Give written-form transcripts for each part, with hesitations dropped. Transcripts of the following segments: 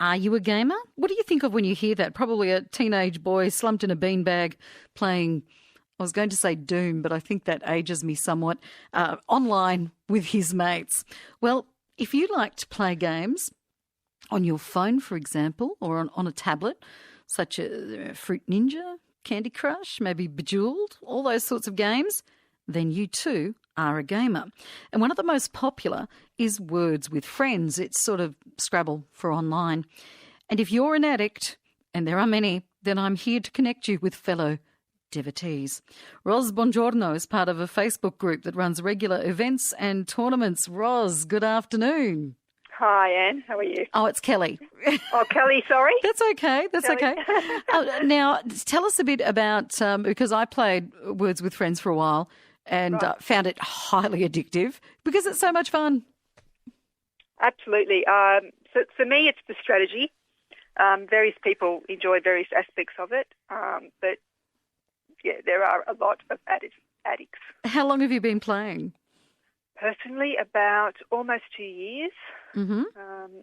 Are you a gamer? What do you think of when you hear that? Probably a teenage boy slumped in a beanbag playing, I was going to say Doom, but I think that ages me somewhat, online with his mates. Well, if you like to play games on your phone, for example, or on a tablet, such as Fruit Ninja, Candy Crush, maybe Bejeweled, all those sorts of games, then you too are a gamer. And one of the most popular is Words with Friends. It's sort of Scrabble for online. And if you're an addict, and there are many, then I'm here to connect you with fellow devotees. Ros Bongiorno is part of a Facebook group that runs regular events and tournaments. Ros, good afternoon. Hi, Anne. How are you? Oh, it's Kelly. Oh, Kelly, sorry. That's okay. That's Kelly. okay. Now, tell us a bit about, because I played Words with Friends for a while and found it highly addictive because it's so much fun. Absolutely. So for me, it's the strategy. Various people enjoy various aspects of it, but yeah, there are a lot of addicts. How long have you been playing? Personally, about almost 2 years. Mm-hmm.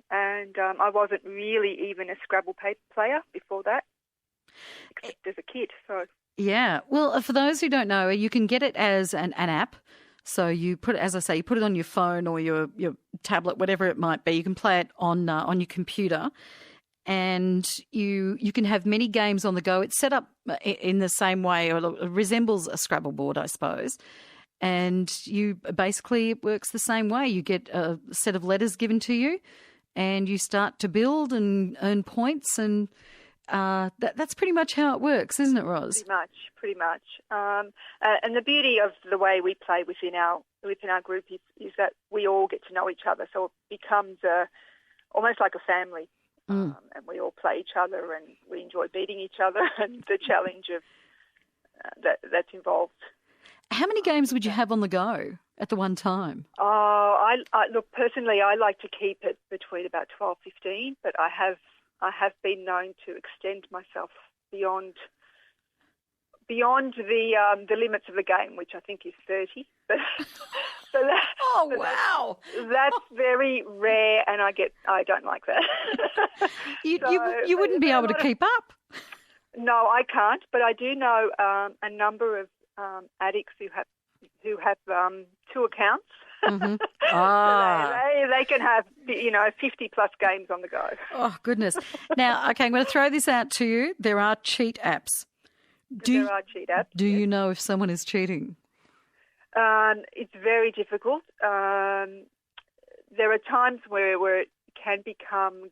And I wasn't really even a Scrabble player before that, except as a kid. So yeah. Well, for those who don't know, you can get it as an app. So you put it, as I say, you put it on your phone or your tablet, whatever it might be. You can play it on your computer, and you can have many games on the go. It's set up in the same way, or it resembles a Scrabble board, I suppose. And you basically, it works the same way. You get a set of letters given to you, and you start to build and earn points, and that's pretty much how it works, isn't it, Ros? Pretty much. And the beauty of the way we play within our group is that we all get to know each other, so it becomes almost like a family. And we all play each other, and we enjoy beating each other, and the challenge of that's involved. How many games would you have on the go at the one time? Oh, I look, personally, I like to keep it between about 12, 15, but I have been known to extend myself beyond the limits of the game, which I think is 30. Wow! That's very rare, and I don't like that. You wouldn't be able to keep up. No, I can't, but I do know a number of addicts who have two accounts. Mm-hmm. So they can have 50 plus games on the go. Oh goodness! Now, okay, I'm going to throw this out to you. There are cheat apps. There are cheat apps. Do you know if someone is cheating? It's very difficult. There are times where it can become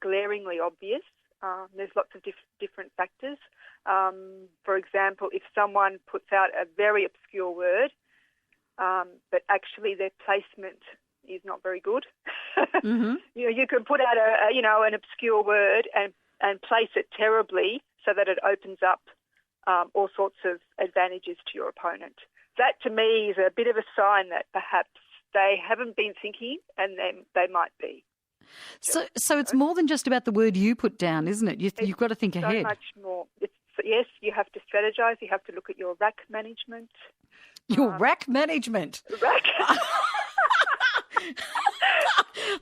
glaringly obvious. There's lots of different factors. For example, if someone puts out a very obscure word, but actually their placement is not very good. Mm-hmm. You can put out an obscure word and place it terribly so that it opens up all sorts of advantages to your opponent. That to me is a bit of a sign that perhaps they haven't been thinking, and then they might be. So it's more than just about the word you put down, isn't it? You've got to think ahead. So much more. Yes, you have to strategize. You have to look at your rack management. Your rack management? Rack.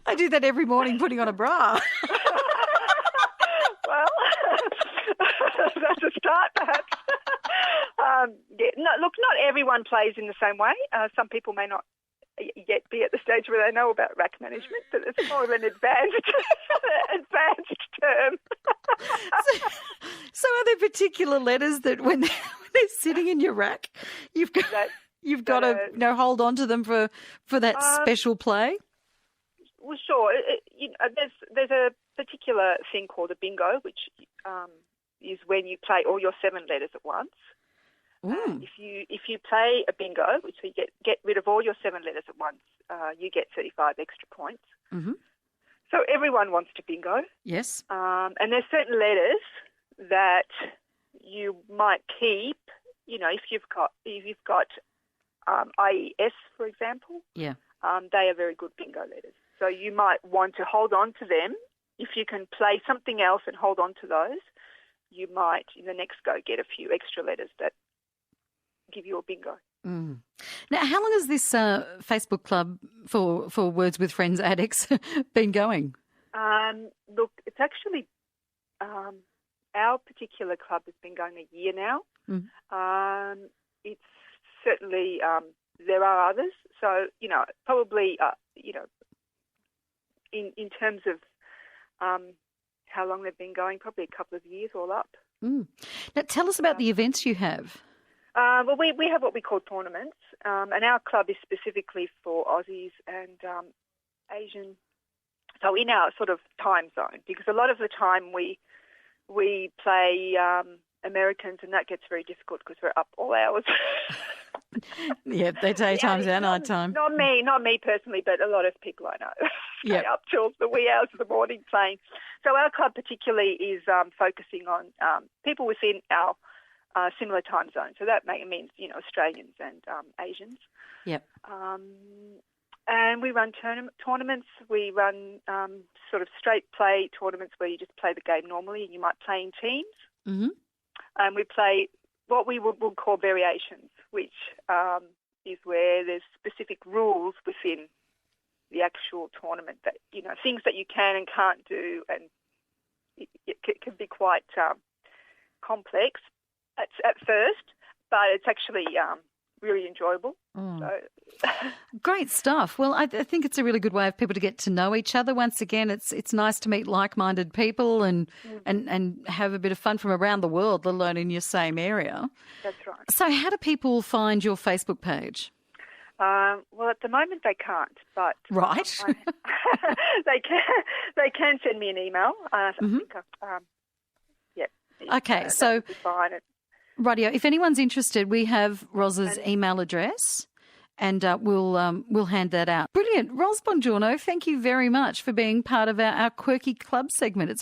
I do that every morning, putting on a bra. Well, that's a start, perhaps. Look, not everyone plays in the same way. Some people may not yet be at the stage where they know about rack management, but it's more of an advanced term. So are there particular letters that when they're sitting in your rack, you've got to hold on to them for that special play? Well, sure. There's a particular thing called a bingo, which is when you play all your 7 letters at once. If you play a bingo, which you get rid of all your 7 letters at once, you get 35 extra points. Mm-hmm. So everyone wants to bingo. Yes. And there's certain letters that you might keep. If you've got IES, for example. Yeah. They are very good bingo letters. So you might want to hold on to them. If you can play something else and hold on to those, you might in the next go get a few extra letters that give you a bingo. Mm. Now, how long has this Facebook club for Words with Friends addicts been going? Look, it's actually our particular club has been going a year now. It's certainly there are others. So probably in terms of how long they've been going, probably a couple of years all up. Now, tell us about the events you have. Well, we have what we call tournaments, and our club is specifically for Aussies and Asian. So in our sort of time zone, because a lot of the time we play Americans, and that gets very difficult because we're up all hours. Yeah, they're daytimes and night time. Not me personally, but a lot of people I know stay up till the wee hours of the morning playing. So our club particularly is focusing on people within our similar time zone. So that means Australians and Asians. Yep. And we run tournaments. We run sort of straight play tournaments where you just play the game normally, and you might play in teams. Mm-hmm. And we play what we would call variations, which is where there's specific rules within the actual tournament that things that you can and can't do, and it can be quite complex at first, but it's actually really enjoyable. So. Great stuff. Well, I think it's a really good way of people to get to know each other. Once again, it's nice to meet like-minded people and have a bit of fun from around the world, let alone in your same area. That's right. So how do people find your Facebook page? Well, at the moment they can't, but right. They can send me an email. I think, okay, so rightio. If anyone's interested, we have Roz's email address, and we'll hand that out. Brilliant, Ros Bongiorno. Thank you very much for being part of our quirky club segment. It's